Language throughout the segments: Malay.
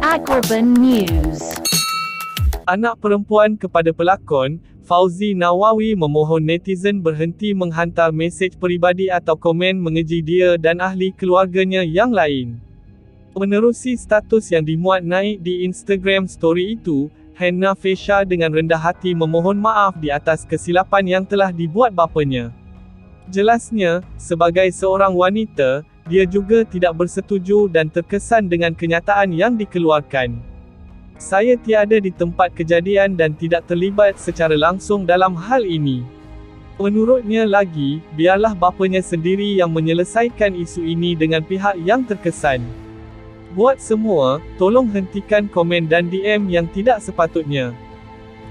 Agrabah News. Anak perempuan kepada pelakon, Fauzi Nawawi memohon netizen berhenti menghantar mesej peribadi atau komen mengeji dia dan ahli keluarganya yang lain. Menerusi status yang dimuat naik di Instagram story itu, Hannah Fesha dengan rendah hati memohon maaf di atas kesilapan yang telah dibuat bapanya. Jelasnya, sebagai seorang wanita, dia juga tidak bersetuju dan terkesan dengan kenyataan yang dikeluarkan. Saya tiada di tempat kejadian dan tidak terlibat secara langsung dalam hal ini. Menurutnya lagi, biarlah bapanya sendiri yang menyelesaikan isu ini dengan pihak yang terkesan. Buat semua, tolong hentikan komen dan DM yang tidak sepatutnya.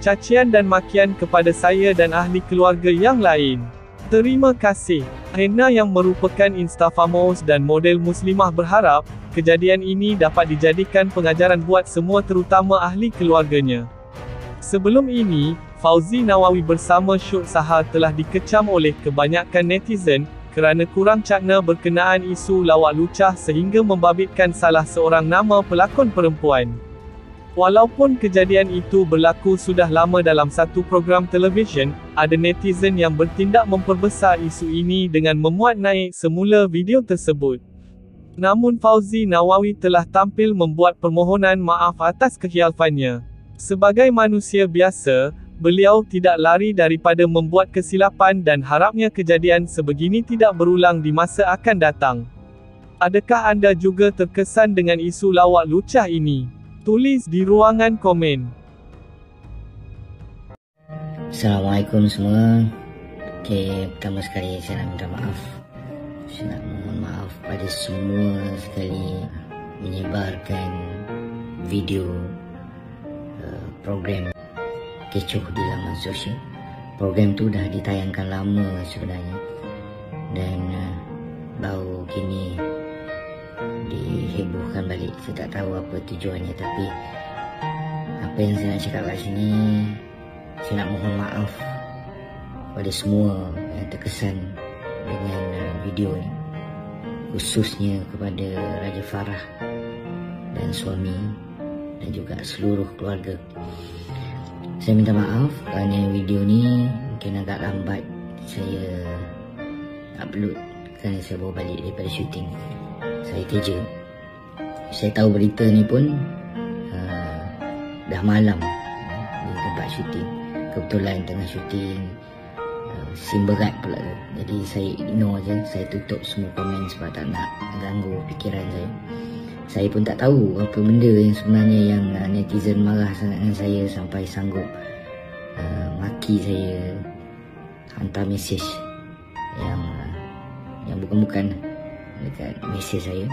Cacian dan makian kepada saya dan ahli keluarga yang lain. Terima kasih. Hannah yang merupakan instafamos dan model muslimah berharap, kejadian ini dapat dijadikan pengajaran buat semua terutama ahli keluarganya. Sebelum ini, Fauzi Nawawi bersama Syuk Sahar telah dikecam oleh kebanyakan netizen, kerana kurang cakna berkenaan isu lawak lucah sehingga membabitkan salah seorang nama pelakon perempuan. Walaupun kejadian itu berlaku sudah lama dalam satu program televisyen, ada netizen yang bertindak memperbesar isu ini dengan memuat naik semula video tersebut. Namun Fauzi Nawawi telah tampil membuat permohonan maaf atas kekhilaafannya. Sebagai manusia biasa, beliau tidak lari daripada membuat kesilapan dan harapnya kejadian sebegini tidak berulang di masa akan datang. Adakah anda juga terkesan dengan isu lawak lucah ini? Tulis di ruangan komen. Assalamualaikum semua. Pertama sekali saya nak minta maaf. Saya nak mohon maaf pada semua sekali menyebarkan video program kecoh di laman sosial. Program tu dah ditayangkan lama sebenarnya dan baru kini dihebohkan balik. Saya tak tahu apa tujuannya, tapi apa yang saya nak cakap kat sini, saya nak mohon maaf pada semua yang terkesan dengan video ni, khususnya kepada Raja Farah dan suami dan juga seluruh keluarga. Saya minta maaf kerana video ni mungkin agak lambat saya upload kerana saya baru balik daripada syuting. Saya kerja. Saya tahu berita ni pun dah malam di tempat syuting. Kebetulan tengah syuting, sim berat pula tu. Jadi saya ignore je, saya tutup semua komen sebab tak nak ganggu fikiran saya. Saya pun tak tahu apa benda yang sebenarnya yang netizen marah sangat dengan saya sampai sanggup maki saya, hantar mesej yang bukan-bukan dekat mesej saya,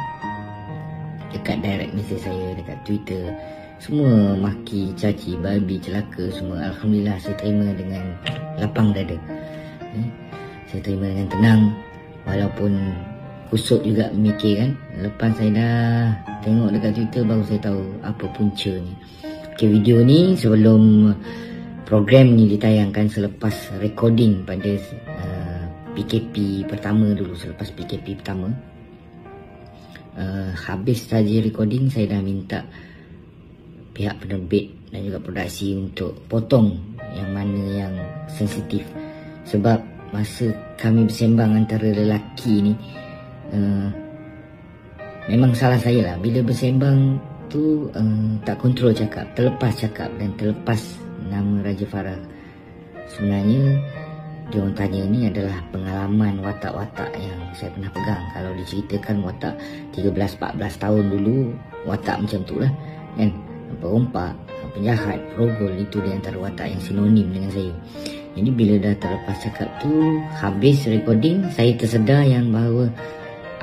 dekat direct mesej saya, dekat Twitter. Semua maki, caci, babi, celaka semua. Alhamdulillah saya terima dengan lapang dada. Saya terima dengan tenang, walaupun kusut juga mikir kan. Lepas saya dah tengok dekat Twitter baru saya tahu apa puncanya. Video ni sebelum program ni ditayangkan, selepas recording pada PKP pertama dulu, selepas PKP pertama, habis saja recording, saya dah minta pihak penerbit dan juga produksi untuk potong yang mana yang sensitif. Sebab masa kami bersembang antara lelaki ni, memang salah saya lah. Bila bersembang tu tak kontrol cakap, terlepas cakap dan terlepas nama Raja Farah. Sebenarnya dia orang tanya ni adalah pengalaman watak-watak yang saya pernah pegang. Kalau diceritakan watak 13-14 tahun dulu, watak macam tu lah kan, perompak, penjahat, perogol, itu di antara watak yang sinonim dengan saya. Jadi bila dah terlepas cakap tu, habis recording, saya tersedar yang bahawa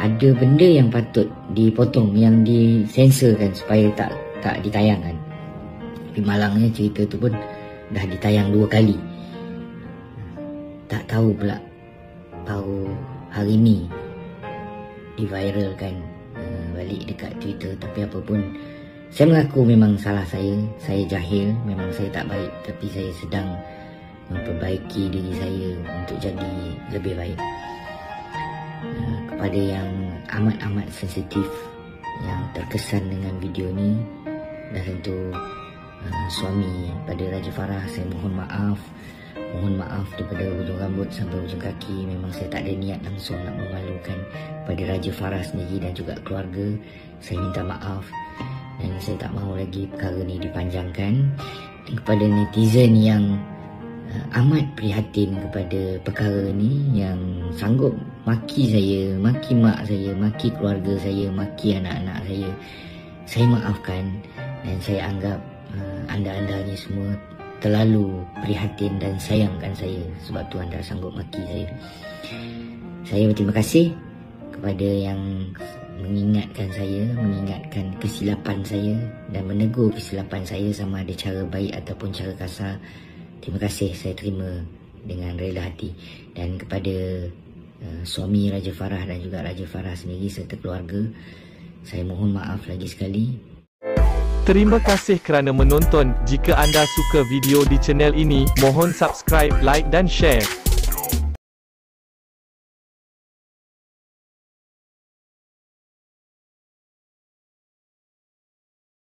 ada benda yang patut dipotong, yang disensorkan supaya tak ditayangkan. Tapi malangnya cerita tu pun dah ditayang 2 kali. Tak tahu pula baru hari ni diviralkan balik dekat Twitter. Tapi apa pun, saya mengaku memang salah saya jahil, memang saya tak baik, tapi saya sedang memperbaiki diri saya untuk jadi lebih baik. Kepada yang amat-amat sensitif, yang terkesan dengan video ni, dan tentu suami pada Raja Farah, saya mohon maaf. Mohon maaf daripada hujung rambut sampai hujung kaki. Memang saya tak ada niat langsung nak memalukan pada Raja Farah sendiri dan juga keluarga. Saya minta maaf dan saya tak mahu lagi perkara ni dipanjangkan. Dan kepada netizen yang amat prihatin kepada perkara ni, yang sanggup maki saya, maki mak saya, maki keluarga saya, maki anak-anak saya maafkan. Dan saya anggap anda-anda ni semua terlalu prihatin dan sayangkan saya, sebab tu anda sanggup maki saya. Saya berterima kasih kepada yang mengingatkan saya, mengingatkan kesilapan saya dan menegur kesilapan saya sama ada cara baik ataupun cara kasar. Terima kasih, saya terima dengan rela hati. Dan kepada suami Raja Farah dan juga Raja Farah sendiri serta keluarga, saya mohon maaf lagi sekali. Terima kasih kerana menonton. Jika anda suka video di channel ini, mohon subscribe, like dan share.